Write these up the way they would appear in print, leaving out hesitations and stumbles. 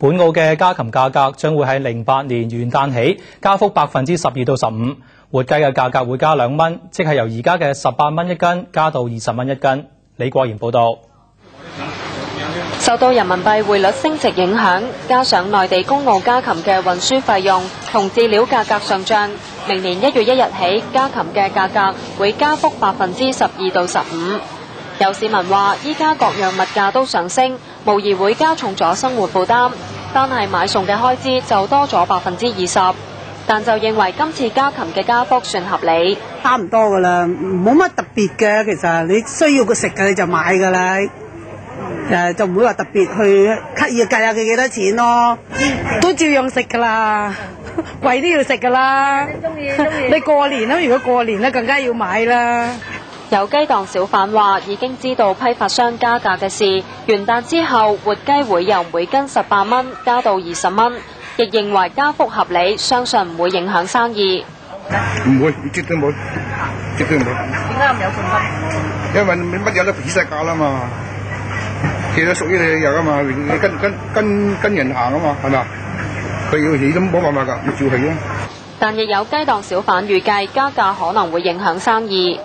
本澳嘅家禽價格將會喺08年元旦起加幅12%到15%，活雞嘅價格會加2蚊，即係由而家嘅18蚊一斤加到20蚊一斤。李國賢報導。受到人民幣匯率升值影響，加上內地公澳家禽嘅運輸費用同飼料價格上漲，明年1月1日起，家禽嘅價格會加幅12%到15%。有市民話：依家各樣物價都上升，無疑會加重咗生活負擔，單係買餸嘅開支就多咗20%。但就認為今次家禽嘅加幅算合理，差唔多㗎啦，冇乜特別嘅。其實你需要佢食嘅你就買㗎啦。就唔會話特別去刻意計下佢幾多錢咯，都照樣食噶啦，貴都要食噶啦。你過年啦，如果過年咧更加要買啦。有雞檔小販話已經知道批發商加價嘅事，元旦之後活雞會由每斤18蚊加到20蚊，亦認為加幅合理，相信唔會影響生意。唔會，絕對冇，絕對冇。點解咁有信心？因為你乜嘢都起晒價啦嘛。其實屬於你有噶嘛，你跟人行啊嘛，係咪啊？佢要起都冇辦法㗎，要照起啊。但亦有雞檔小販預計加價可能會影響生意。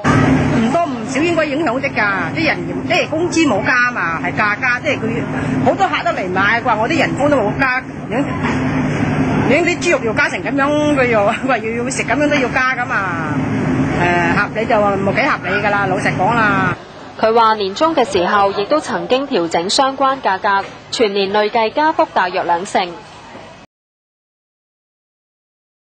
唔多唔少應該影響啲㗎，啲人即係工資冇加嘛，係價加，即係佢好多客都嚟買，佢話我啲人工都冇加，你啲豬肉要加成咁樣，佢又話要食咁樣都要加㗎嘛。合理就話冇幾合理㗎啦，老實講啦。佢話年中嘅時候亦都曾經調整相關價格，全年累計加幅大約2成。